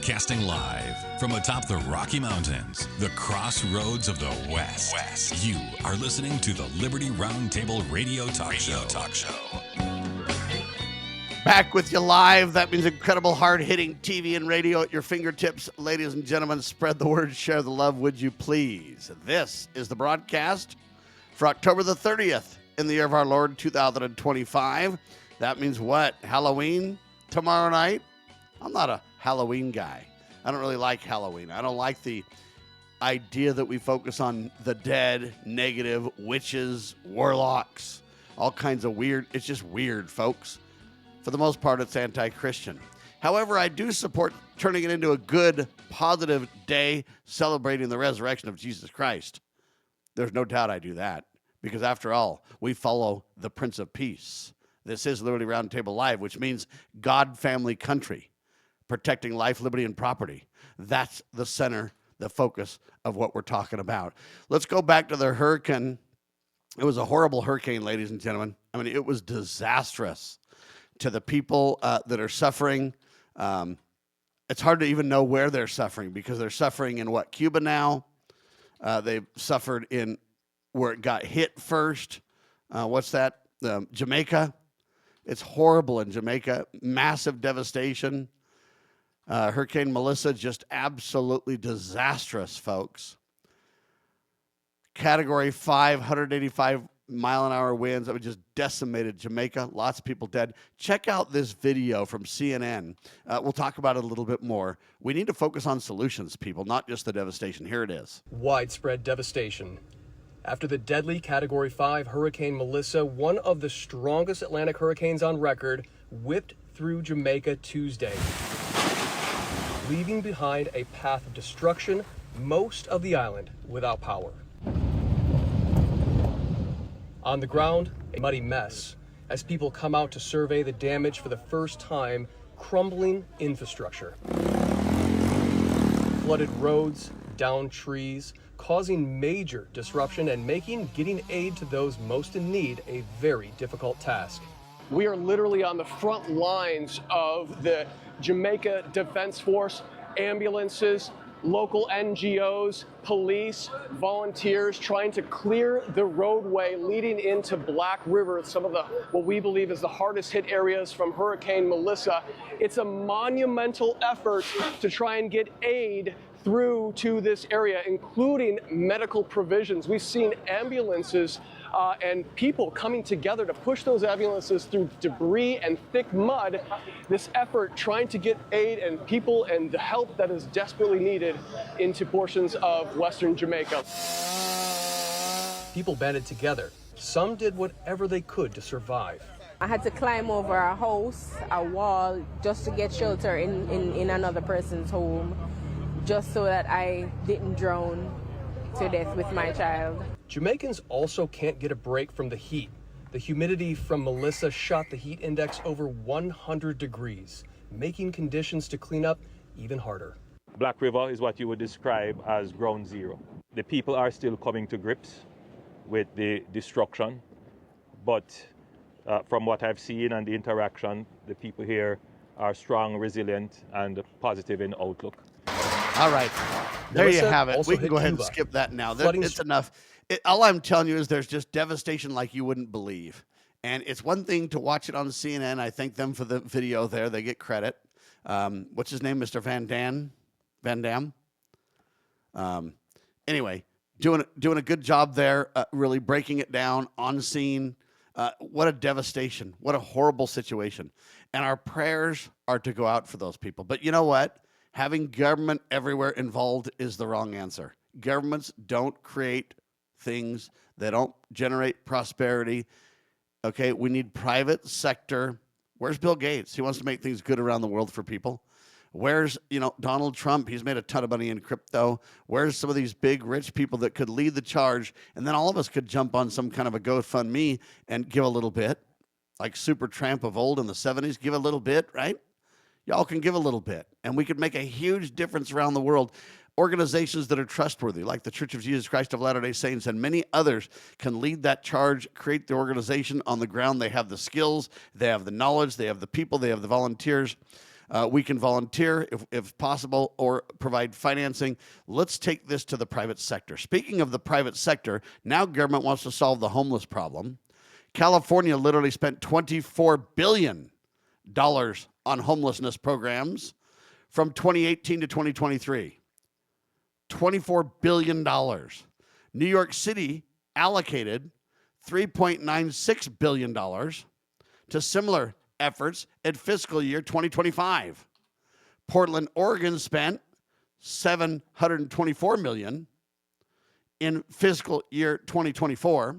Broadcasting live from atop the Rocky Mountains, the crossroads of the West. You are listening to the Liberty RoundTable Radio Talk Show. Back with you live. That means incredible hard-hitting TV and radio at your fingertips. Ladies and gentlemen, spread the word, share the love, would you please? This is the broadcast for October the 30th in the year of our Lord 2025. That means what? Halloween tomorrow night? I'm not a Halloween guy. I don't really like Halloween. I don't like the idea that we focus on the dead, negative, witches, warlocks, all kinds of weird. It's just weird, folks. For the most part, it's anti-Christian. However, I do support turning it into a good, positive day celebrating the resurrection of Jesus Christ. There's no doubt I do that because, after all, we follow the Prince of Peace. This is Liberty Roundtable Live, which means God, family, country, protecting life, liberty, and property. That's the center, the focus of what we're talking about. Let's go back to the hurricane. It was a horrible hurricane, ladies and gentlemen. I mean, it was disastrous to the people that are suffering. It's hard to even know where they're suffering because they're suffering in what, Cuba now? They've suffered in where it got hit first. What's that? Jamaica. It's horrible in Jamaica. Massive devastation. Hurricane Melissa, just absolutely disastrous, folks. Category 5, 185-mile-an-hour winds. That just decimated Jamaica. Lots of people dead. Check out this video from CNN. We'll talk about it a little bit more. We need to focus on solutions, people, not just the devastation. Here it is. Widespread devastation. After the deadly Category 5 Hurricane Melissa, one of the strongest Atlantic hurricanes on record, whipped through Jamaica Tuesday, leaving behind a path of destruction, most of the island without power. On the ground, a muddy mess, as people come out to survey the damage for the first time, crumbling infrastructure. Flooded roads, downed trees, causing major disruption and making getting aid to those most in need a very difficult task. We are literally on the front lines of the Jamaica Defense Force, ambulances, local NGOs, police, volunteers trying to clear the roadway leading into Black River, some of the what we believe is the hardest hit areas from Hurricane Melissa. It's a monumental effort to try and get aid through to this area, including medical provisions. We've seen ambulances and people coming together to push those ambulances through debris and thick mud. This effort trying to get aid and people and the help that is desperately needed into portions of Western Jamaica. People banded together. Some did whatever they could to survive. I had to climb over a house, a wall, just to get shelter in another person's home, just so that I didn't drown to death with my child. Jamaicans also can't get a break from the heat. The humidity from Melissa shot the heat index over 100 degrees, making conditions to clean up even harder. Black River is what you would describe as ground zero. The people are still coming to grips with the destruction, but from what I've seen and the interaction, the people here are strong, resilient, and positive in outlook. All right. There you have it. also We can hit go ahead and Cuba. skip that now. Flooding It's enough. All I'm telling you is there's just devastation like you wouldn't believe. And it's one thing to watch it on CNN. I thank them for the video there. They get credit. What's his name? Mr. Van Dam? Anyway, doing a good job there, really breaking it down on scene. What a devastation. What a horrible situation. And our prayers are to go out for those people. But you know what? Having government everywhere involved is the wrong answer. Governments don't create things. They don't generate prosperity. Okay, we need private sector. Where's Bill Gates? He wants to make things good around the world for people. Where's, Donald Trump? He's made a ton of money in crypto. Where's some of these big rich people that could lead the charge? And then all of us could jump on some kind of a GoFundMe and give a little bit, like Super Tramp of old in the 70s, give a little bit, right? Y'all can give a little bit, and we could make a huge difference around the world. Organizations that are trustworthy, like the Church of Jesus Christ of Latter-day Saints and many others, can lead that charge, create the organization on the ground. They have the skills, they have the knowledge, they have the people, they have the volunteers. We can volunteer if possible or provide financing. Let's take this to the private sector. Speaking of the private sector, now government wants to solve the homeless problem. California literally spent $24 billion on homelessness programs from 2018 to 2023. $24 billion. New York City allocated $3.96 billion to similar efforts in fiscal year 2025. Portland, Oregon spent $724 million in fiscal year 2024.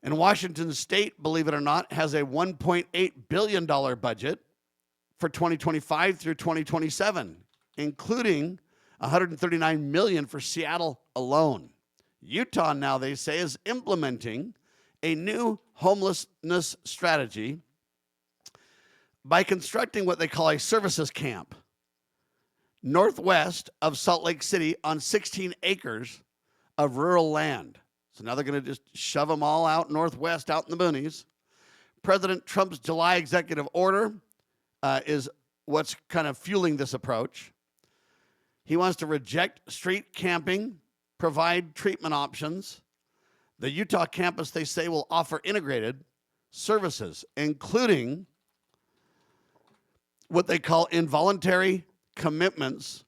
And Washington State, believe it or not, has a $1.8 billion budget for 2025 through 2027, including $139 million for Seattle alone. Utah now, they say, is implementing a new homelessness strategy by constructing what they call a services camp northwest of Salt Lake City on 16 acres of rural land. So now they're going to just shove them all out northwest, out in the boonies. President Trump's July executive order is what's kind of fueling this approach. He wants to reject street camping, provide treatment options. The Utah campus, they say, will offer integrated services, including what they call involuntary commitments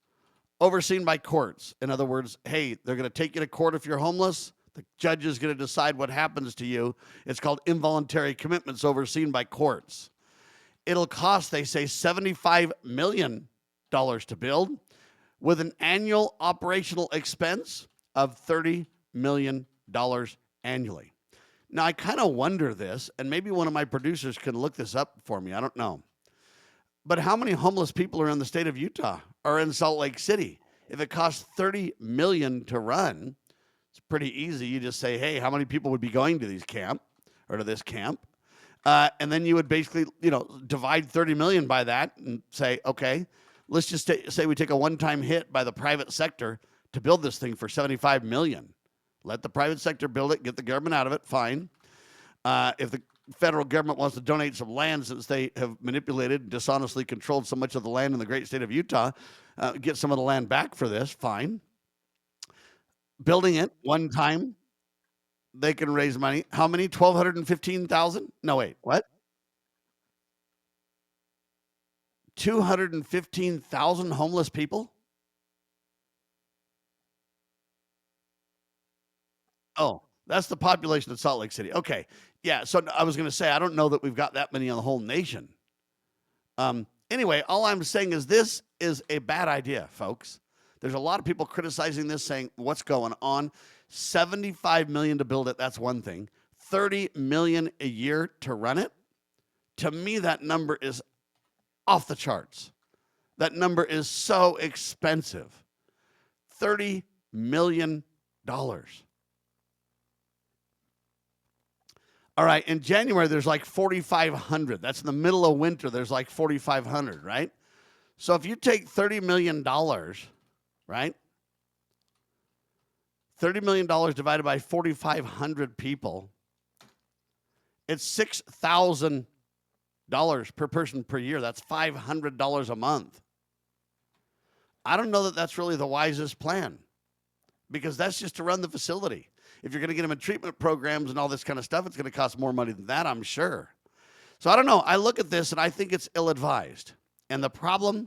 overseen by courts. In other words, hey, they're going to take you to court if you're homeless. The judge is going to decide what happens to you. It's called involuntary commitments overseen by courts. It'll cost, they say, $75 million to build, with an annual operational expense of $30 million annually. Now, I kind of wonder this, and maybe one of my producers can look this up for me. I don't know. But how many homeless people are in the state of Utah or in Salt Lake City? If it costs $30 million to run, it's pretty easy. You just say, hey, how many people would be going to this camp? And then you would basically, divide 30 million by that and say, okay, let's just say we take a one-time hit by the private sector to build this thing for 75 million. Let the private sector build it, get the government out of it, fine. If the federal government wants to donate some land, since they have manipulated and dishonestly controlled so much of the land in the great state of Utah, get some of the land back for this, fine. Building it one time, they can raise money. How many? 1,215,000? No, wait, what? 215,000 homeless people? Oh, that's the population of Salt Lake City. Okay. Yeah. So I was going to say, I don't know that we've got that many on the whole nation. Anyway, all I'm saying is this is a bad idea, folks. There's a lot of people criticizing this, saying, what's going on? 75 million to build it. That's one thing. 30 million a year to run it. To me, that number is off the charts. That number is so expensive. $30 million. All right, in January, there's like 4,500. That's in the middle of winter. There's like 4,500, right? So if you take $30 million, right? $30 million divided by 4,500 people, it's $6,000 per person per year. That's $500 a month. I don't know that that's really the wisest plan, because that's just to run the facility. If you're going to get them in treatment programs and all this kind of stuff, it's going to cost more money than that, I'm sure. So I don't know. I look at this and I think it's ill-advised. And the problem,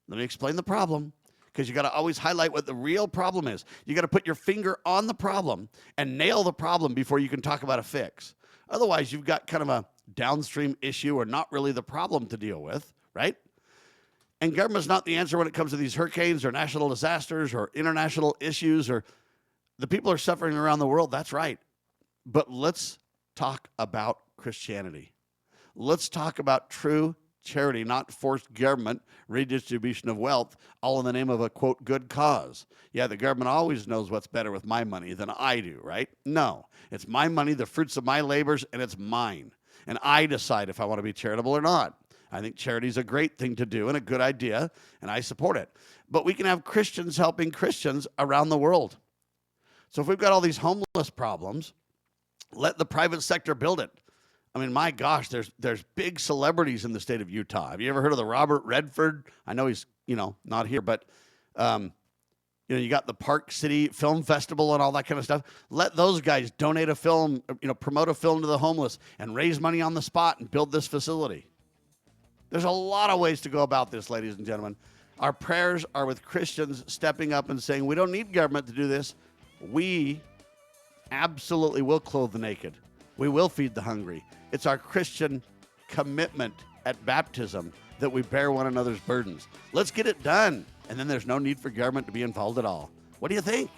let me explain the problem, because you got to always highlight what the real problem is. You got to put your finger on the problem and nail the problem before you can talk about a fix. Otherwise, you've got kind of a downstream issue or not really the problem to deal with, right? And government's not the answer when it comes to these hurricanes or national disasters or international issues, or the people are suffering around the world. That's right. But let's talk about Christianity. Let's talk about true charity, not forced government redistribution of wealth, all in the name of a, quote, good cause. Yeah, the government always knows what's better with my money than I do, right? No, it's my money, the fruits of my labors, and it's mine. And I decide if I want to be charitable or not. I think charity is a great thing to do and a good idea, and I support it. But we can have Christians helping Christians around the world. So if we've got all these homeless problems, let the private sector build it. I mean, my gosh, there's big celebrities in the state of Utah. Have you ever heard of the Robert Redford? I know he's, not here, but, you got the Park City Film Festival and all that kind of stuff. Let those guys donate a film, promote a film to the homeless and raise money on the spot and build this facility. There's a lot of ways to go about this, ladies and gentlemen. Our prayers are with Christians stepping up and saying, we don't need government to do this. We absolutely will clothe the naked. We will feed the hungry. It's our Christian commitment at baptism that we bear one another's burdens. Let's get it done. And then there's no need for government to be involved at all. What do you think?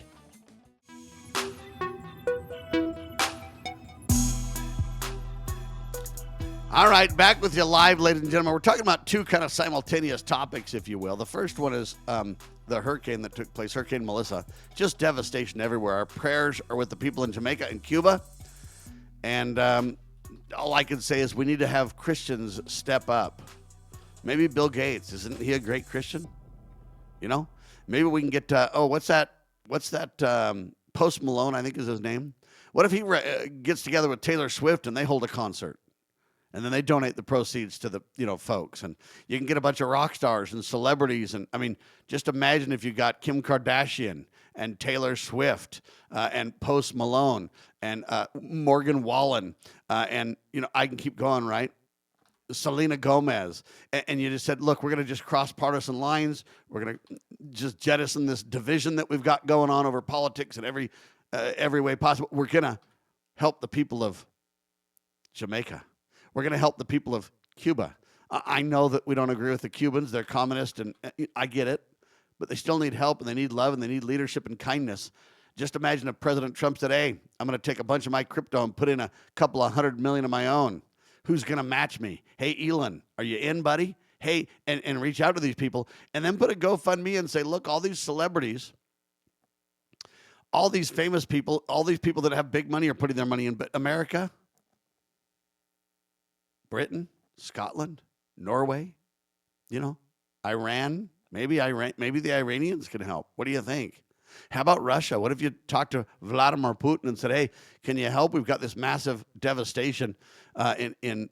All right, back with you live, ladies and gentlemen. We're talking about two kind of simultaneous topics, if you will. The first one is the hurricane that took place, Hurricane Melissa. Just devastation everywhere. Our prayers are with the people in Jamaica and Cuba. And all I can say is we need to have Christians step up. Maybe Bill Gates. Isn't he a great Christian? Maybe we can get, what's that Post Malone, I think is his name. What if he gets together with Taylor Swift and they hold a concert? And then they donate the proceeds to the, folks. And you can get a bunch of rock stars and celebrities. And, I mean, just imagine if you got Kim Kardashian and Taylor Swift and Post Malone and Morgan Wallen. And, I can keep going, right? Selena Gomez, and you just said, look, we're going to just cross partisan lines. We're going to just jettison this division that we've got going on over politics in every way possible. We're going to help the people of Jamaica. We're going to help the people of Cuba. I know that we don't agree with the Cubans. They're communist, and I get it, but they still need help, and they need love, and they need leadership and kindness. Just imagine if President Trump said, hey, I'm going to take a bunch of my crypto and put in a couple of $100 million of my own. Who's going to match me? Hey, Elon, are you in, buddy? Hey, and reach out to these people and then put a GoFundMe and say, look, all these celebrities, all these famous people, all these people that have big money are putting their money in. But America, Britain, Scotland, Norway, Iran, maybe the Iranians can help. What do you think? How about Russia? What if you talked to Vladimir Putin and said, hey, can you help? We've got this massive devastation in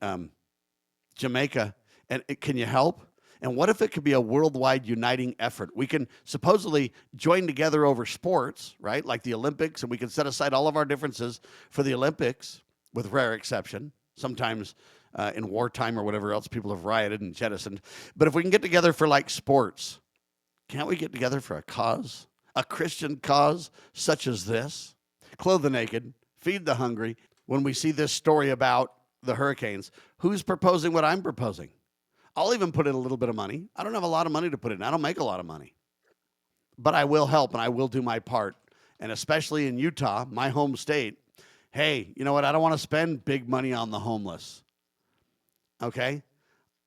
Jamaica, and can you help? And what if it could be a worldwide uniting effort? We can supposedly join together over sports, right, like the Olympics, and we can set aside all of our differences for the Olympics, with rare exception. Sometimes in wartime or whatever else, people have rioted and jettisoned. But if we can get together for, like, sports, can't we get together for a cause? A Christian cause such as this? Clothe the naked, feed the hungry. When we see this story about the hurricanes, who's proposing what I'm proposing? I'll even put in a little bit of money. I don't have a lot of money to put in. I don't make a lot of money. But I will help and I will do my part. And especially in Utah, my home state, hey, you know what? I don't want to spend big money on the homeless. Okay?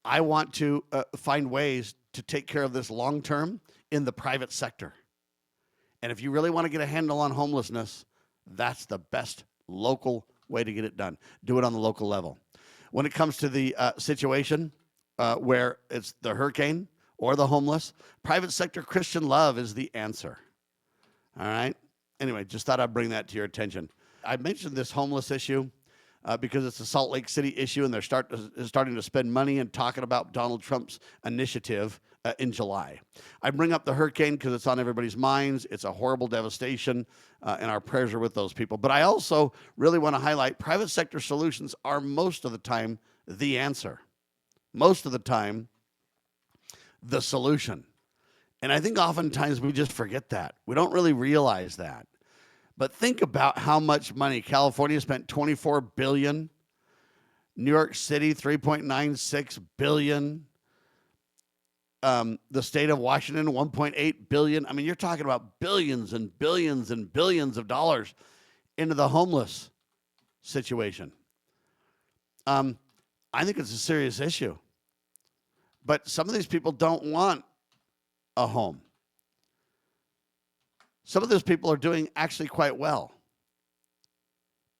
I want to find ways to take care of this long term in the private sector. And if you really want to get a handle on homelessness, that's the best local way to get it done. Do it on the local level. When it comes to the situation where it's the hurricane or the homeless, private sector Christian love is the answer. All right? Anyway, just thought I'd bring that to your attention. I mentioned this homeless issue because it's a Salt Lake City issue, and they're starting to spend money and talking about Donald Trump's initiative in July. I bring up the hurricane because it's on everybody's minds. It's a horrible devastation, and our prayers are with those people. But I also really want to highlight private sector solutions are most of the time the answer. Most of the time, the solution. And I think oftentimes we just forget that. We don't really realize that. But think about how much money California spent, $24 billion. New York City, $3.96 billion. The state of Washington, $1.8 billion. I mean, you're talking about billions and billions and billions of dollars into the homeless situation. I think it's a serious issue. But some of these people don't want a home. Some of those people are doing actually quite well.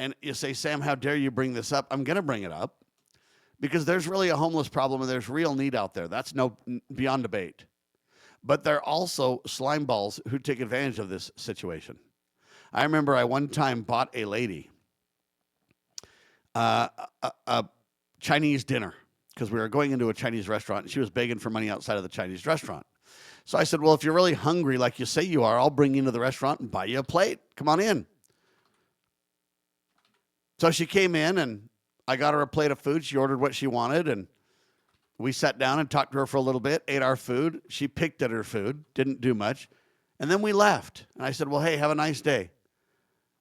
And you say, Sam, how dare you bring this up? I'm going to bring it up because there's really a homeless problem and there's real need out there. That's beyond debate. But there are also slime balls who take advantage of this situation. I remember I one time bought a lady a Chinese dinner because we were going into a Chinese restaurant, and she was begging for money outside of the Chinese restaurant. So I said, well, if you're really hungry like you say you are, I'll bring you into the restaurant and buy you a plate. Come on in. So she came in, and I got her a plate of food. She ordered what she wanted, and we sat down and talked to her for a little bit, ate our food. She picked at her food, didn't do much. And then we left. And I said, well, hey, have a nice day.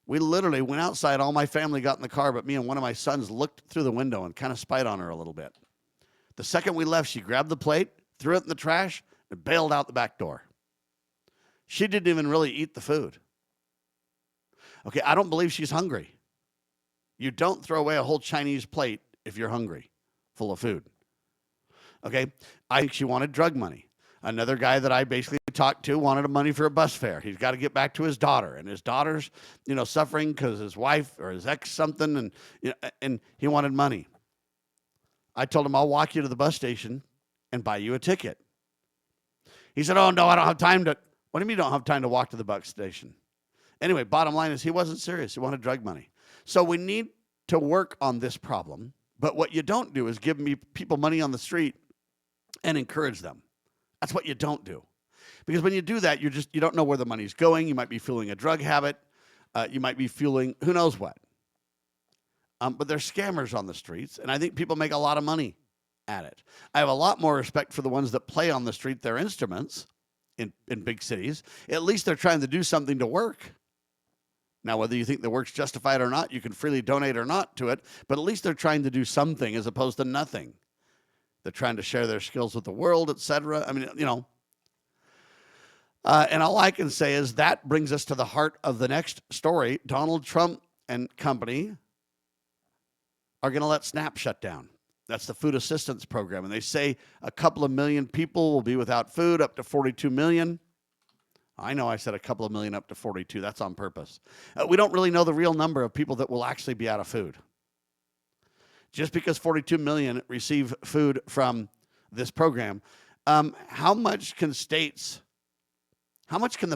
We literally went outside. All my family got in the car, but me and one of my sons looked through the window and kind of spied on her a little bit. The second we left, she grabbed the plate, threw it in the trash, and bailed out the back door. She didn't even really eat the food. Okay, I don't believe she's hungry. You don't throw away a whole Chinese plate if you're hungry, full of food. Okay, I think she wanted drug money. Another guy that I basically talked to wanted money for a bus fare. He's got to get back to his daughter, and his daughter's, suffering because his wife or his ex something, and he wanted money. I told him, I'll walk you to the bus station and buy you a ticket. He said, oh, no, I don't have time to. What do you mean you don't have time to walk to the bus station? Anyway, bottom line is he wasn't serious. He wanted drug money. So we need to work on this problem. But what you don't do is give people money on the street and encourage them. That's what you don't do. Because when you do that, you don't know where the money's going. You might be fueling a drug habit. You might be fueling who knows what. But there's scammers on the streets, and I think people make a lot of money at it. I have a lot more respect for the ones that play on the street their instruments in big cities. At least they're trying to do something to work. Now, whether you think the work's justified or not, you can freely donate or not to it, but at least they're trying to do something as opposed to nothing. They're trying to share their skills with the world, etc. I mean, and all I can say is that brings us to the heart of the next story. Donald Trump and company are going to let SNAP shut down. That's the food assistance program. And they say a couple of million people will be without food, up to 42 million. I know I said a couple of million up to 42. That's on purpose. We don't really know the real number of people that will actually be out of food. Just because 42 million receive food from this program, how much can the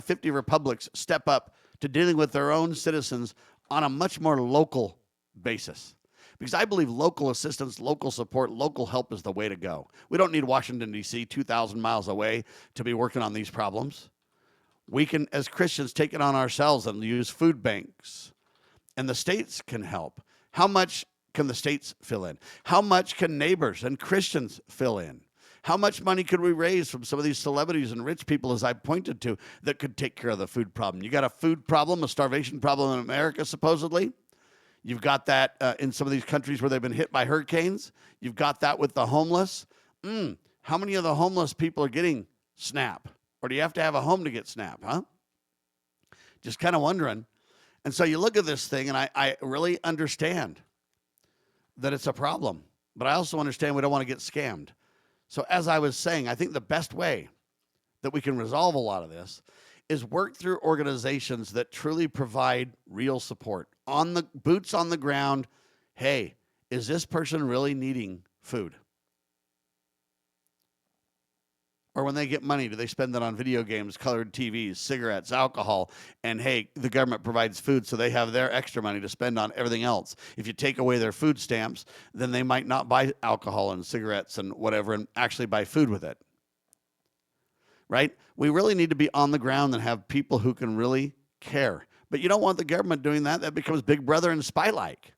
50 republics step up to dealing with their own citizens on a much more local basis? Because I believe local assistance, local support, local help is the way to go. We don't need Washington, D.C., 2,000 miles away to be working on these problems. We can, as Christians, take it on ourselves and use food banks. And the states can help. How much can the states fill in? How much can neighbors and Christians fill in? How much money could we raise from some of these celebrities and rich people, as I pointed to, that could take care of the food problem? You got a food problem, a starvation problem in America, supposedly. You've got that in some of these countries where they've been hit by hurricanes. You've got that with the homeless. How many of the homeless people are getting SNAP? Or do you have to have a home to get SNAP, huh? Just kind of wondering. And so you look at this thing, and I really understand that it's a problem. But I also understand we don't want to get scammed. So as I was saying, I think the best way that we can resolve a lot of this is work through organizations that truly provide real support. On the boots on the ground, hey, is this person really needing food? Or when they get money, do they spend it on video games, colored TVs, cigarettes, alcohol? And hey, the government provides food, so they have their extra money to spend on everything else. If you take away their food stamps, then they might not buy alcohol and cigarettes and whatever and actually buy food with it. Right? We really need to be on the ground and have people who can really care. But you don't want the government doing that. That becomes Big Brother and spy-like.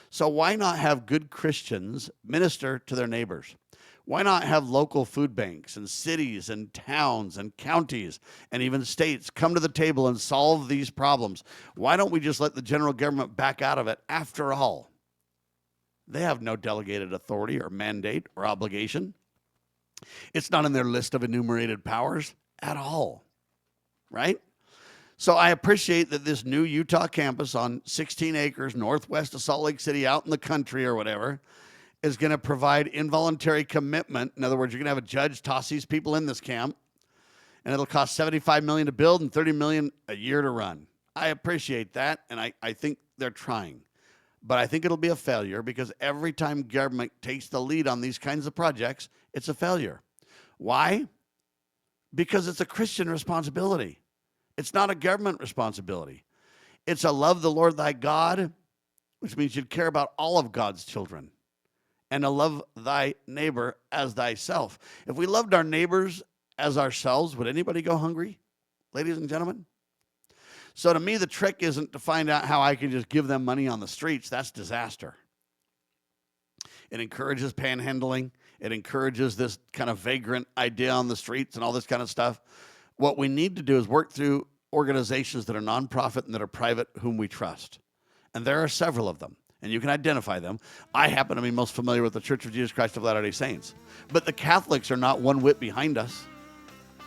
So why not have good Christians minister to their neighbors? Why not have local food banks and cities and towns and counties and even states come to the table and solve these problems? Why don't we just let the general government back out of it? After all, they have no delegated authority or mandate or obligation. It's not in their list of enumerated powers at all, right? So I appreciate that this new Utah campus on 16 acres northwest of Salt Lake City, out in the country or whatever, is going to provide involuntary commitment. In other words, you're going to have a judge toss these people in this camp, and it'll cost $75 million to build and $30 million a year to run. I appreciate that, and I think they're trying. But I think it'll be a failure because every time government takes the lead on these kinds of projects, it's a failure. Why? Because it's a Christian responsibility. It's not a government responsibility. It's a love the Lord thy God which means you'd care about all of God's children, and to love thy neighbor as thyself. If we loved our neighbors as ourselves, would anybody go hungry, ladies and gentlemen? So to me, the trick isn't to find out how I can just give them money on the streets. That's disaster. It encourages panhandling. It encourages this kind of vagrant idea on the streets and all this kind of stuff. What we need to do is work through organizations that are nonprofit and that are private, whom we trust. And there are several of them, and you can identify them. I happen to be most familiar with the Church of Jesus Christ of Latter-day Saints. But the Catholics are not one whit behind us.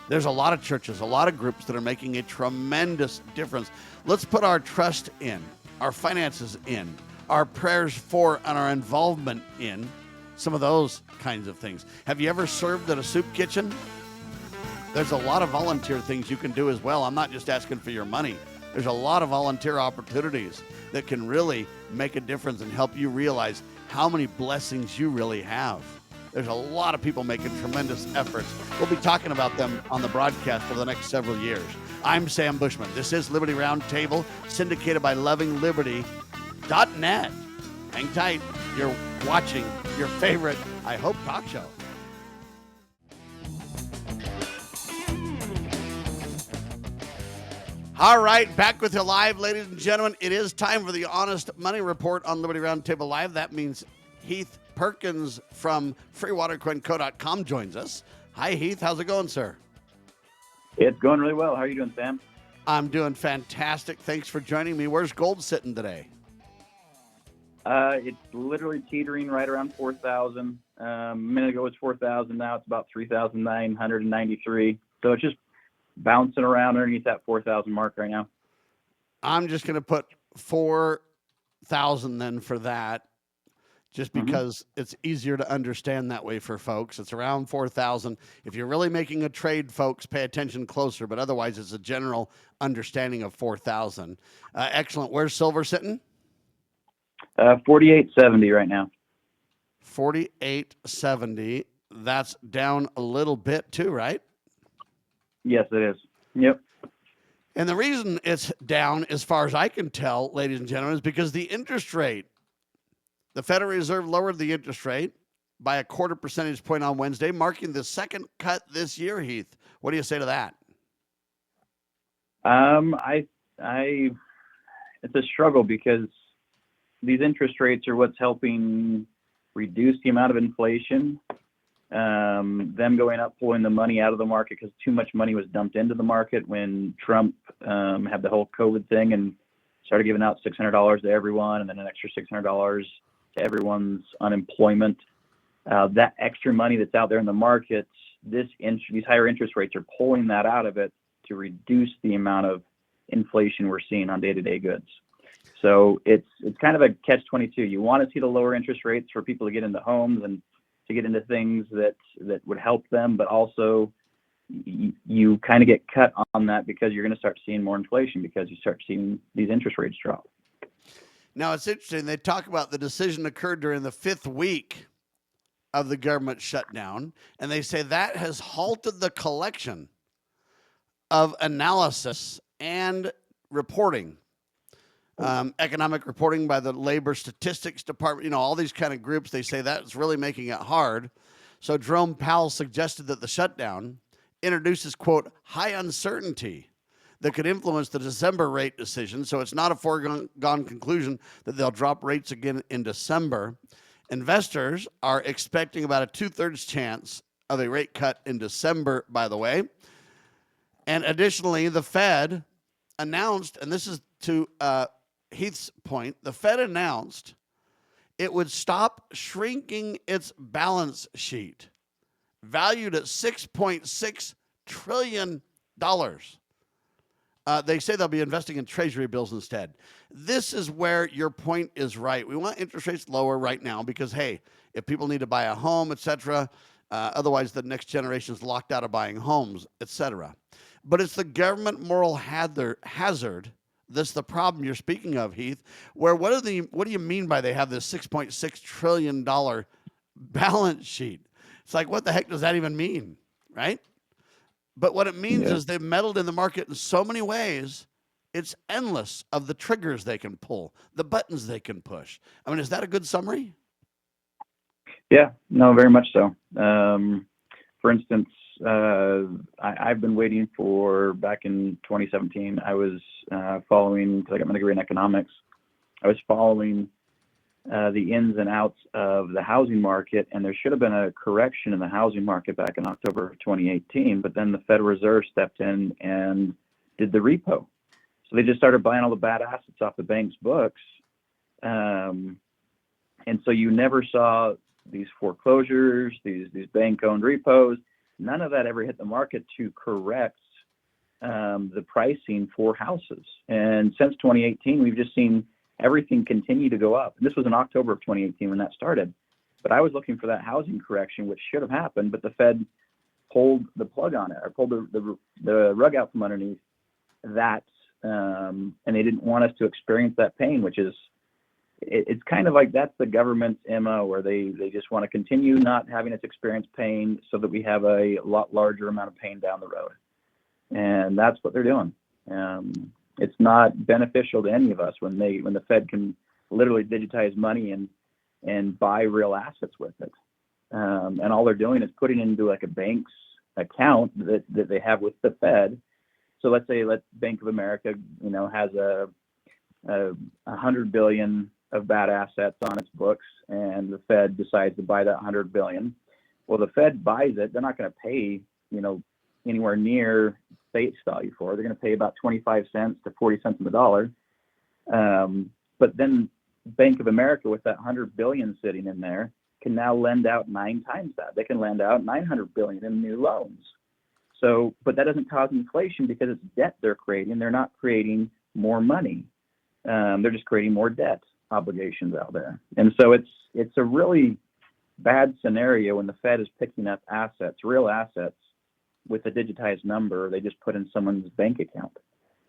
There's a lot of churches, a lot of groups that are making a tremendous difference. Let's put our trust in, our finances in, our prayers for, and our involvement in some of those kinds of things. Have you ever served at a soup kitchen? There's a lot of volunteer things you can do as well. I'm not just asking for your money. There's a lot of volunteer opportunities that can really make a difference and help you realize how many blessings you really have. There's a lot of people making tremendous efforts. We'll be talking about them on the broadcast for the next several years. I'm Sam Bushman. This is Liberty Roundtable, syndicated by LovingLiberty.net. Hang tight. You're watching your favorite, I hope, talk show. All right, back with you live, ladies and gentlemen. It is time for the Honest Money Report on Liberty Roundtable Live. That means Heath Perkins from freewatercoinco.com joins us. Hi, Heath. How's it going, sir? It's going really well. How are you doing, Sam? I'm doing fantastic. Thanks for joining me. Where's gold sitting today? It's literally teetering right around 4,000. A minute ago it was 4,000. Now it's about 3,993. So it's just bouncing around underneath that 4,000 mark right now. I'm just going to put 4,000 then for that, just because it's easier to understand that way for folks. It's around 4,000. If you're really making a trade, folks, pay attention closer, but otherwise it's a general understanding of 4,000. Excellent. Where's silver sitting? 48.70 right now. 48.70. That's down a little bit too, right? Yes, it is. Yep. And the reason it's down, as far as I can tell, ladies and gentlemen, is because the interest rate. The Federal Reserve lowered the interest rate by a 0.25 percentage point on Wednesday, marking the second cut this year, Heath. What do you say to that? It's a struggle because these interest rates are what's helping reduce the amount of inflation. Them going up, pulling the money out of the market because too much money was dumped into the market when Trump had the whole COVID thing and started giving out $600 to everyone and then an extra $600 to everyone's unemployment. That extra money that's out there in the markets, these higher interest rates are pulling that out of it to reduce the amount of inflation we're seeing on day-to-day goods. So it's kind of a catch-22. You want to see the lower interest rates for people to get into homes and to get into things that would help them, but also you kind of get cut on that because you're going to start seeing more inflation because you start seeing these interest rates drop. Now, it's interesting. They talk about the decision occurred during the 5th week of the government shutdown, and they say that has halted the collection of analysis and reporting, economic reporting by the Labor Statistics Department, all these kind of groups. They say that's really making it hard. So Jerome Powell suggested that the shutdown introduces, quote, high uncertainty that could influence the December rate decision. So it's not a foregone conclusion that they'll drop rates again in December. Investors are expecting about a 2/3 chance of a rate cut in December, by the way. And additionally, the Fed announced, and this is to Heath's point, the Fed announced it would stop shrinking its balance sheet, valued at $6.6 trillion. They say they'll be investing in treasury bills instead. This is where your point is right. We want interest rates lower right now because, hey, if people need to buy a home, etc., otherwise the next generation is locked out of buying homes, etc. But it's the government moral hazard. That's the problem you're speaking of, Heath. Where what do you mean by they have this $6.6 trillion balance sheet? It's like, what the heck does that even mean, right? But what it means is they've meddled in the market in so many ways It's endless of the triggers they can pull, the buttons they can push. I mean, is that a good summary? Yeah, no, very much so. For instance, I've been waiting for, back in 2017, I was following, because I got my degree in economics, I was following the ins and outs of the housing market, and there should have been a correction in the housing market back in October of 2018, but then the Federal Reserve stepped in and did the repo. So they just started buying all the bad assets off the bank's books. And so you never saw these foreclosures, these bank-owned repos. None of that ever hit the market to correct the pricing for houses. And since 2018, we've just seen everything continue to go up. And this was in October of 2018 when that started. But I was looking for that housing correction, which should have happened, but the Fed pulled the plug on it, or pulled the rug out from underneath that. And they didn't want us to experience that pain, which is, it's kind of like that's the government's MO, where they just want to continue not having us experience pain so that we have a lot larger amount of pain down the road. And that's what they're doing. It's not beneficial to any of us when the Fed can literally digitize money and buy real assets with it. And all they're doing is putting it into like a bank's account that they have with the Fed. So let's say Bank of America, has a 100 billion of bad assets on its books, and the Fed decides to buy that 100 billion. Well, the Fed buys it. They're not going to pay, anywhere near face value for it. They're going to pay about 25 cents to 40 cents on the dollar. But then Bank of America, with that 100 billion sitting in there, can now lend out 9 times that. They can lend out 900 billion in new loans. So, but that doesn't cause inflation because it's debt they're creating. They're not creating more money. They're just creating more debt obligations out there. And so it's a really bad scenario when the Fed is picking up assets, real assets, with a digitized number they just put in someone's bank account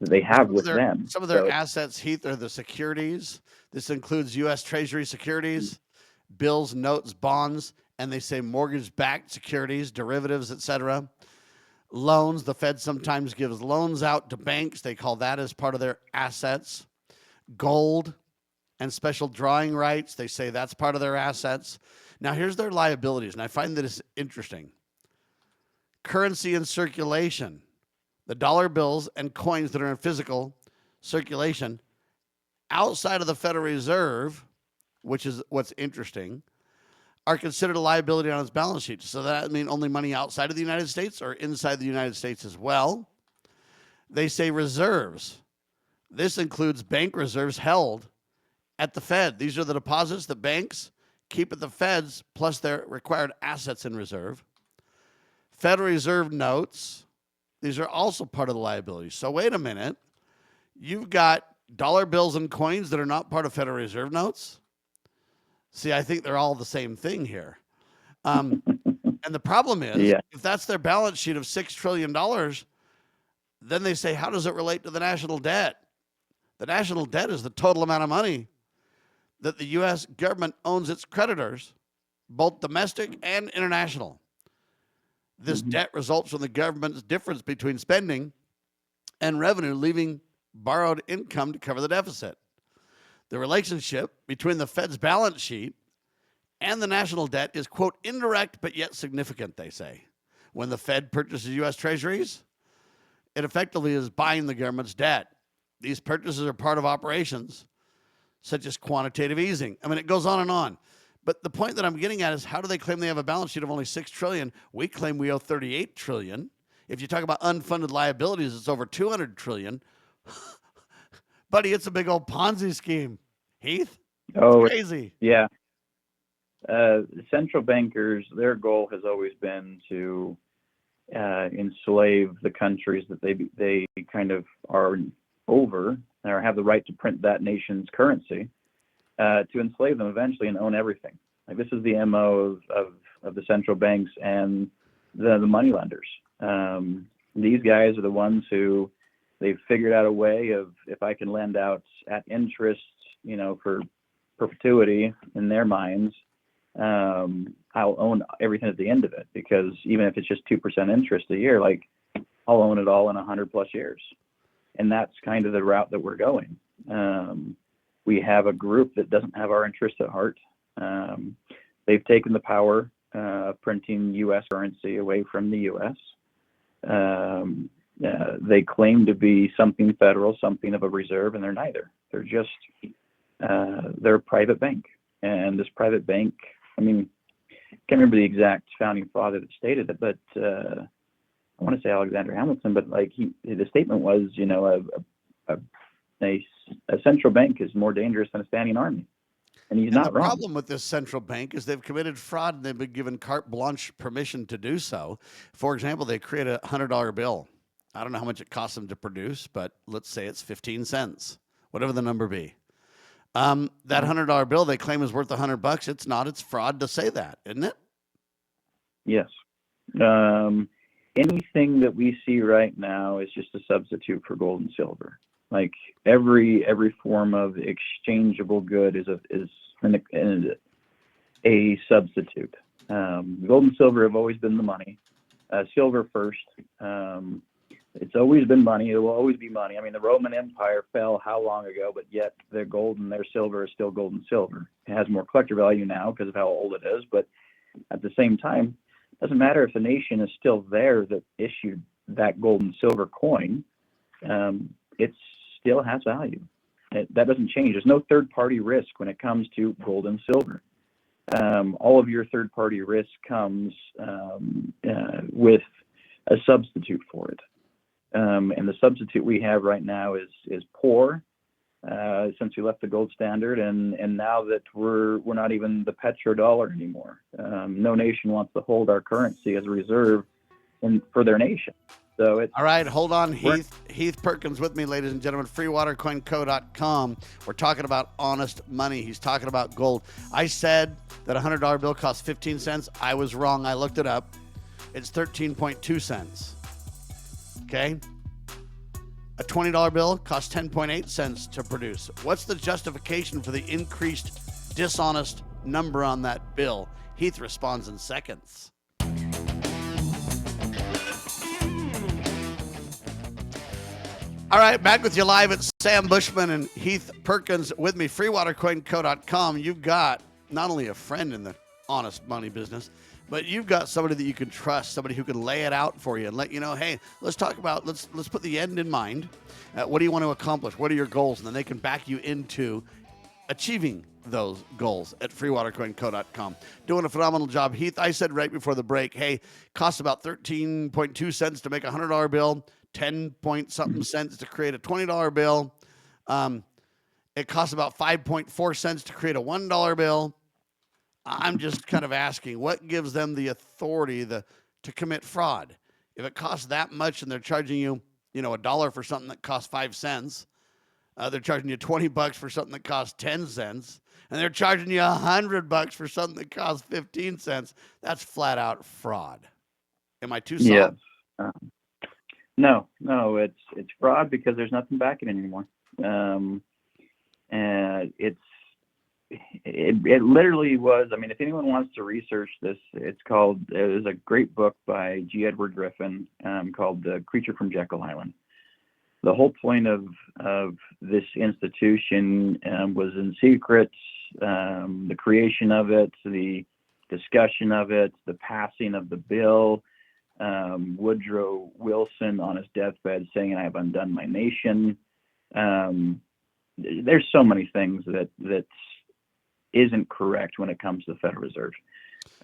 that they have with them. Some of their assets, Heath, are the securities. This includes U.S. Treasury securities, bills, notes, bonds, and they say mortgage-backed securities, derivatives, etc. Loans. The Fed sometimes gives loans out to banks. They call that as part of their assets. Gold and special drawing rights. They say that's part of their assets. Now, here's their liabilities, and I find that it's interesting. Currency in circulation, the dollar bills and coins that are in physical circulation outside of the Federal Reserve, which is what's interesting, are considered a liability on its balance sheet. So that means only money outside of the United States or inside the United States as well. They say reserves. This includes bank reserves held at the Fed. These are the deposits that banks keep at the Feds plus their required assets in reserve. Federal Reserve notes, these are also part of the liability. So wait a minute. You've got dollar bills and coins that are not part of Federal Reserve notes? See, I think they're all the same thing here. And the problem is, if that's their balance sheet of $6 trillion, then they say, how does it relate to the national debt? The national debt is the total amount of money that the U.S. government owns its creditors, both domestic and international. This debt results from the government's difference between spending and revenue, leaving borrowed income to cover the deficit. The relationship between the Fed's balance sheet and the national debt is, quote, indirect but yet significant, they say. When the Fed purchases U.S. treasuries, it effectively is buying the government's debt. These purchases are part of operations such as quantitative easing. I mean, it goes on and on. But the point that I'm getting at is, how do they claim they have a balance sheet of only $6 trillion? We claim we owe $38 trillion. If you talk about unfunded liabilities, it's over $200 trillion. Buddy, it's a big old Ponzi scheme. Heath? Oh, it's crazy. Yeah. Central bankers, their goal has always been to enslave the countries that they kind of are over, or have the right to print that nation's currency, to enslave them eventually and own everything. Like, this is the MO of the central banks and the money lenders. These guys are the ones who they've figured out a way of, if I can lend out at interest, for perpetuity in their minds, I'll own everything at the end of it, because even if it's just 2% interest a year, like, I'll own it all in 100 plus years. And that's kind of the route that we're going. We have a group that doesn't have our interests at heart. They've taken the power of printing U.S. currency away from the U.S. They claim to be something federal, something of a reserve, and they're neither. They're just, they're a private bank. And this private bank, I mean, I can't remember the exact founding father that stated it, but I want to say Alexander Hamilton, but like the statement was, you know, a central bank is more dangerous than a standing army. And he's not wrong. The problem with this central bank is they've committed fraud and they've been given carte blanche permission to do so. For example, they create a $100 bill. I don't know how much it costs them to produce, but let's say it's 15 cents, whatever the number be. That $100 bill they claim is worth $100. It's not. It's fraud to say that, isn't it? Yes. Anything that we see right now is just a substitute for gold and silver. Like every form of exchangeable good is a substitute. Gold and silver have always been the money. Silver first. It's always been money. It will always be money. I mean, the Roman Empire fell how long ago, but yet their gold and their silver is still gold and silver. It has more collector value now because of how old it is, but at the same time, it doesn't matter if the nation is still there that issued that gold and silver coin. It still has value. That doesn't change. There's no third-party risk when it comes to gold and silver. All of your third-party risk comes with a substitute for it. And the substitute we have right now is poor since we left the gold standard, and now that we're not even the petrodollar anymore. No nation wants to hold our currency as a reserve for their nation. So it's all right. Hold on, Heath Perkins with me, ladies and gentlemen. freewatercoinco.com. We're talking about honest money. He's talking about gold. I said that a $100 bill costs 15 cents. I was wrong. I looked it up. It's 13.2 cents. Okay. A $20 bill costs 10.8 cents to produce. What's the justification for the increased dishonest number on that bill? Heath responds in seconds. All right, back with you live at Sam Bushman and Heath Perkins with me. freewatercoinco.com. You've got not only a friend in the honest money business, but you've got somebody that you can trust, somebody who can lay it out for you and let you know, hey, let's talk about, let's put the end in mind. What do you want to accomplish? What are your goals? And then they can back you into achieving those goals at freewatercoinco.com. Doing a phenomenal job. Heath, I said right before the break, hey, costs about 13.2 cents to make a $100 bill, 10 point something cents to create a $20 bill. It costs about 5.4 cents to create a $1 bill. I'm just kind of asking, what gives them the authority to commit fraud? If it costs that much and they're charging you, $1 for something that costs 5 cents, they're charging you $20 for something that costs 10 cents, and they're charging you $100 for something that costs 15 cents. That's flat out fraud. Am I too soft? Yes. No, it's fraud because there's nothing backing it anymore. And it literally was. I mean, if anyone wants to research this, it was a great book by G. Edward Griffin called The Creature from Jekyll Island. The whole point of this institution was in secret, the creation of it, the discussion of it, the passing of the bill, Woodrow Wilson on his deathbed saying, "I have undone my nation." There's so many things that isn't correct when it comes to the Federal Reserve.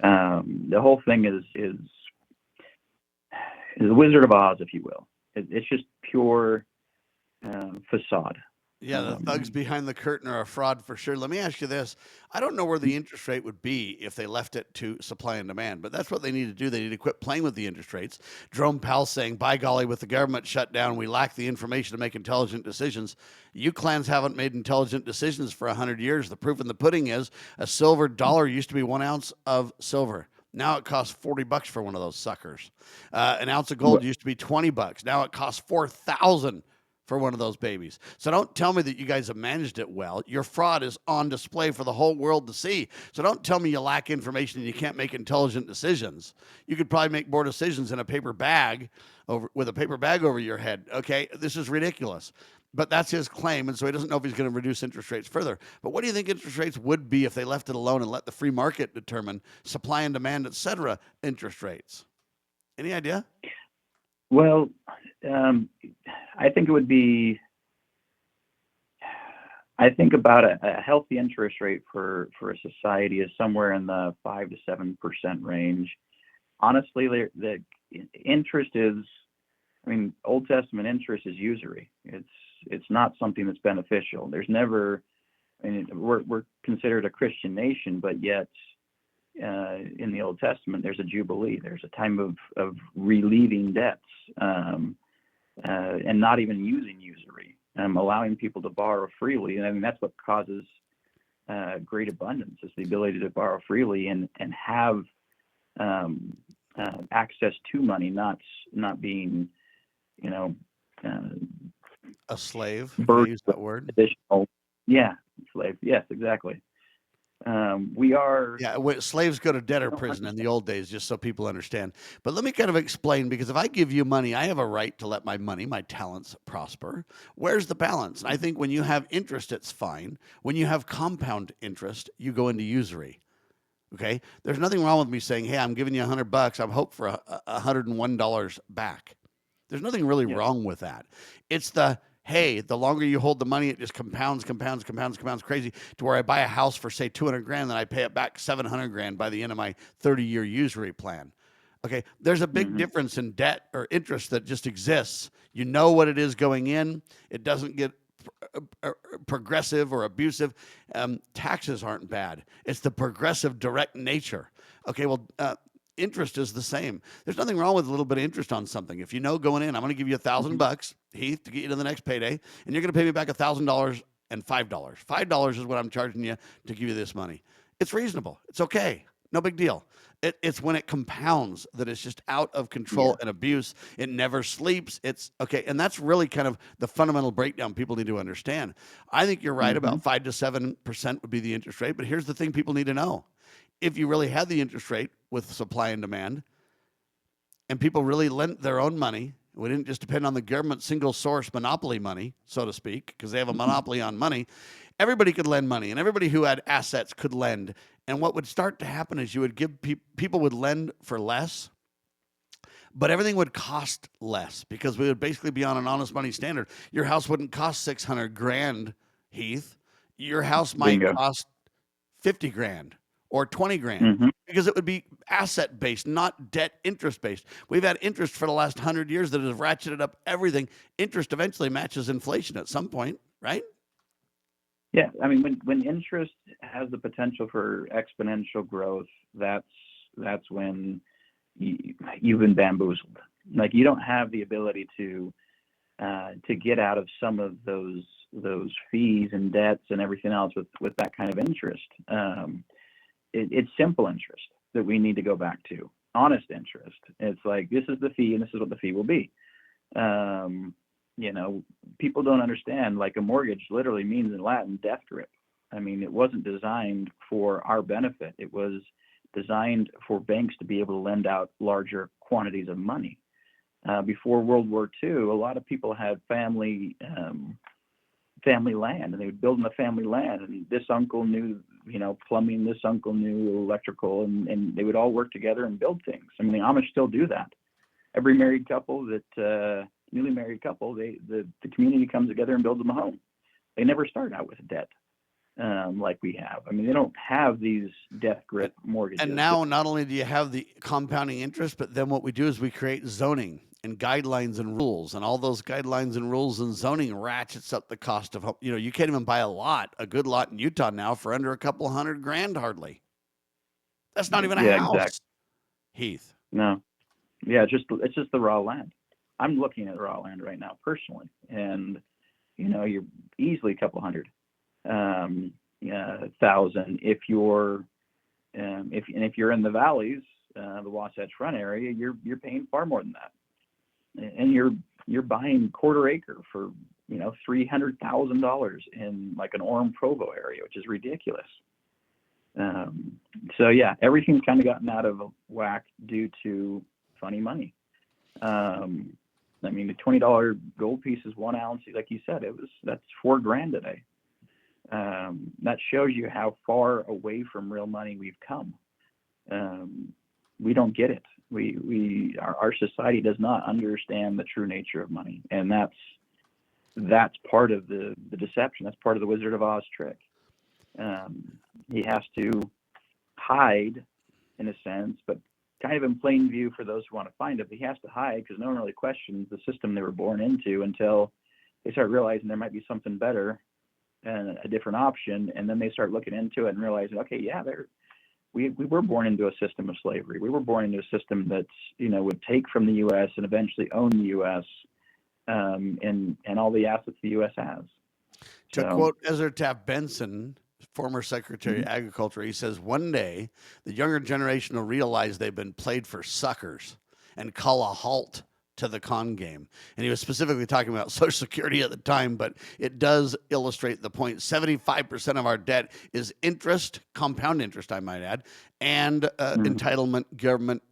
The whole thing is the Wizard of Oz, if you will. It's just pure facade. Yeah, the thugs behind the curtain are a fraud for sure. Let me ask you this. I don't know where the interest rate would be if they left it to supply and demand, but that's what they need to do. They need to quit playing with the interest rates. Jerome Powell saying, by golly, with the government shut down, we lack the information to make intelligent decisions. You clans haven't made intelligent decisions for 100 years. The proof in the pudding is a silver dollar used to be 1 ounce of silver. Now it costs $40 for one of those suckers. An ounce of gold used to be $20. Now it costs $4,000 for one of those babies. So don't tell me that you guys have managed it well. Your fraud is on display for the whole world to see. So don't tell me you lack information and you can't make intelligent decisions. You could probably make more decisions in a paper bag with a paper bag over your head. Okay, this is ridiculous. But that's his claim, and so he doesn't know if he's going to reduce interest rates further. But what do you think interest rates would be if they left it alone and let the free market determine supply and demand, et cetera, interest rates? Any idea? Well, I think it would be, I think about a healthy interest rate for a society is somewhere in the 5 to 7% range. Honestly, the interest is, I mean, Old Testament interest is usury. It's not something that's beneficial. There's never, I mean, we're considered a Christian nation, but yet in the Old Testament, there's a jubilee. There's a time of relieving debts and not even using usury, allowing people to borrow freely. And I mean, that's what causes great abundance, is the ability to borrow freely and have access to money, not being, a slave. Use that word. Additional, yeah, slave. Yes, exactly. We are. Yeah, slaves go to debtor prison in the old days, just so people understand. But let me kind of explain, because if I give you money, I have a right to let my money, my talents prosper. Where's the balance? And I think when you have interest, it's fine. When you have compound interest, you go into usury. Okay, there's nothing wrong with me saying, "Hey, I'm giving you $100. I'm hope for $101 back." There's nothing really wrong with that. It's hey, the longer you hold the money, it just compounds crazy to where I buy a house for, say, $200,000, then I pay it back $700,000 by the end of my 30-year usury plan. Okay, there's a big difference in debt or interest that just exists. You know what it is going in. It doesn't get progressive or abusive. Taxes aren't bad. It's the progressive direct nature. Okay, well, interest is the same. There's nothing wrong with a little bit of interest on something. If you know going in, I'm going to give you $1,000, Heath, to get you to the next payday, and you're going to pay me back $1,000 and $5. $5 is what I'm charging you to give you this money. It's reasonable. It's okay. No big deal. It's when it compounds that it's just out of control and abuse. It never sleeps. It's okay. And that's really kind of the fundamental breakdown people need to understand. I think you're right about 5 to 7% would be the interest rate. But here's the thing people need to know. If you really had the interest rate with supply and demand, and people really lent their own money, we didn't just depend on the government single source monopoly money, so to speak, because they have a monopoly on money, everybody could lend money, and everybody who had assets could lend. And what would start to happen is you would give people would lend for less, but everything would cost less, because we would basically be on an honest money standard. Your house wouldn't cost $600,000, Heath. Your house might cost $50,000 or $20,000 because it would be asset based, not debt interest based. We've had interest for the last 100 years that has ratcheted up everything. Interest eventually matches inflation at some point, right? Yeah, I mean, when interest has the potential for exponential growth, that's when you've been bamboozled. Like, you don't have the ability to get out of some of those fees and debts and everything else with that kind of interest. It's simple interest that we need to go back to. Honest interest. It's like, this is the fee and this is what the fee will be. People don't understand, like, a mortgage literally means in Latin death grip. I mean, it wasn't designed for our benefit. It was designed for banks to be able to lend out larger quantities of money. Before World War II, a lot of people had family land, and they would build on the family land. And this uncle knew, plumbing, this uncle knew electrical, and they would all work together and build things. I mean, the Amish still do that. Every married couple newly married couple, the community comes together and builds them a home. They never start out with a debt like we have. I mean, they don't have these death grip mortgages. And now, not only do you have the compounding interest, but then what we do is we create zoning and guidelines and rules, and all those guidelines and rules and zoning ratchets up the cost of home. You can't even buy a good lot in Utah now for under a couple $100,000 hardly. That's not even a house. Exactly. Heath. No. Yeah, it's just the raw land. I'm looking at raw land right now personally, and you're easily a couple $100,000 if you're if you're in the valleys, the Wasatch Front area, you're paying far more than that, and you're buying quarter acre for $300,000 in like an Orem Provo area, which is ridiculous. So yeah, everything's kind of gotten out of whack due to funny money. I mean, the $20 gold piece is 1 ounce. Like you said, that's $4,000 today. That shows you how far away from real money we've come. We don't get it. Our society does not understand the true nature of money, and that's part of the deception. That's part of the Wizard of Oz trick. He has to hide, in a sense, but kind of in plain view for those who want to find it. But he has to hide because no one really questions the system they were born into until they start realizing there might be something better and a different option, and then they start looking into it and realizing, okay, yeah, we were born into a system of slavery. We were born into a system that's would take from the U.S. and eventually own the U.S. And all the assets the U.S. has. To quote Ezra Taft Benson, former Secretary of Agriculture, he says, one day the younger generation will realize they've been played for suckers and call a halt to the con game. And he was specifically talking about Social Security at the time, but it does illustrate the point. 75% of our debt is interest, compound interest, I might add, and entitlement, government,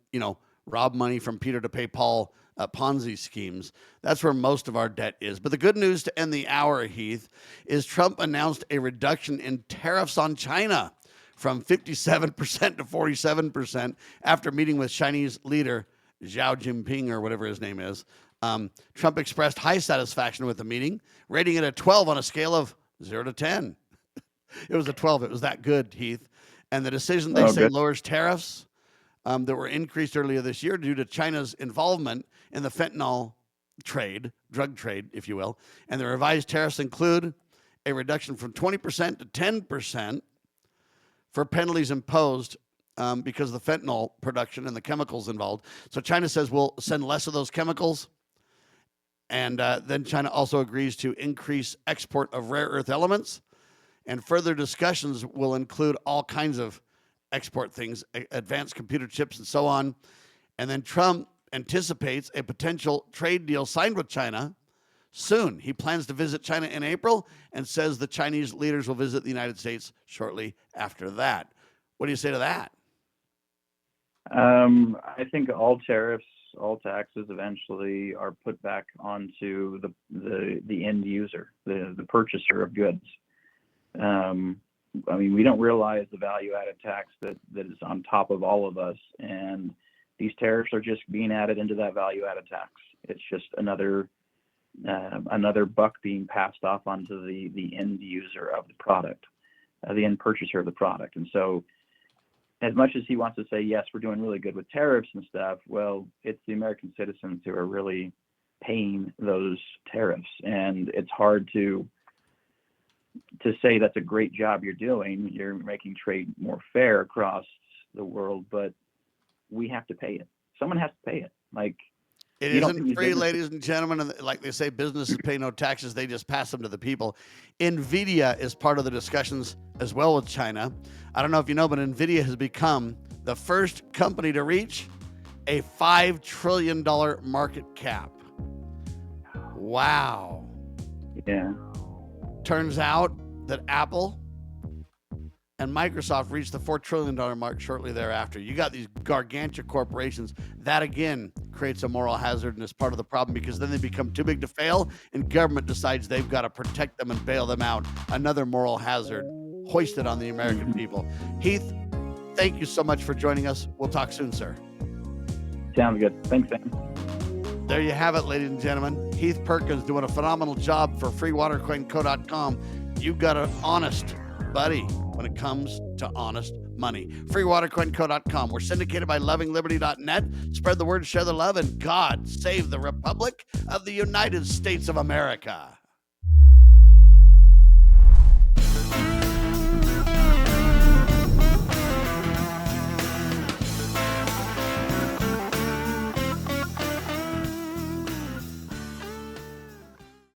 rob money from Peter to pay Paul, Ponzi schemes. That's where most of our debt is. But the good news to end the hour, Heath, is Trump announced a reduction in tariffs on China from 57% to 47% after meeting with Chinese leader Xi Jinping, or whatever his name is. Trump expressed high satisfaction with the meeting, rating it a 12 on a scale of 0 to 10. It was a 12. It was that good, Heath. And the decision, they say, lowers tariffs that were increased earlier this year due to China's involvement in the fentanyl trade, drug trade, if you will. And the revised tariffs include a reduction from 20% to 10% for penalties imposed because of the fentanyl production and the chemicals involved. So China says we'll send less of those chemicals. And then China also agrees to increase export of rare earth elements. And further discussions will include all kinds of export things, advanced computer chips and so on. And then Trump anticipates a potential trade deal signed with China soon. He plans to visit China in April and says the Chinese leaders will visit the United States shortly after that. What do you say to that? I think all tariffs, all taxes eventually are put back onto the end user, the purchaser of goods. I mean, we don't realize the value-added tax that is on top of all of us, and these tariffs are just being added into that value-added tax. It's just another buck being passed off onto the end user of the product, the end purchaser of the product. And so, as much as he wants to say, yes, we're doing really good with tariffs and stuff, well, it's the American citizens who are really paying those tariffs, and it's hard to say that's a great job you're doing. You're making trade more fair across the world, but we have to pay it. Someone has to pay it. Like, it isn't free, ladies and gentlemen. And like they say, businesses pay no taxes. They just pass them to the people. NVIDIA is part of the discussions as well with China. I don't know if you know, but NVIDIA has become the first company to reach a $5 trillion market cap. Wow. Yeah. Turns out that Apple and Microsoft reached the $4 trillion mark shortly thereafter. You got these gargantuan corporations. That, again, creates a moral hazard and is part of the problem, because then they become too big to fail and government decides they've got to protect them and bail them out. Another moral hazard hoisted on the American people. Heath, thank you so much for joining us. We'll talk soon, sir. Sounds good. Thanks, Sam. There you have it, ladies and gentlemen. Heath Perkins doing a phenomenal job for freewatercoinco.com. You got an honest buddy when it comes to honest money. freewatercoinco.com. We're syndicated by lovingliberty.net. Spread the word, share the love, and God save the Republic of the United States of America.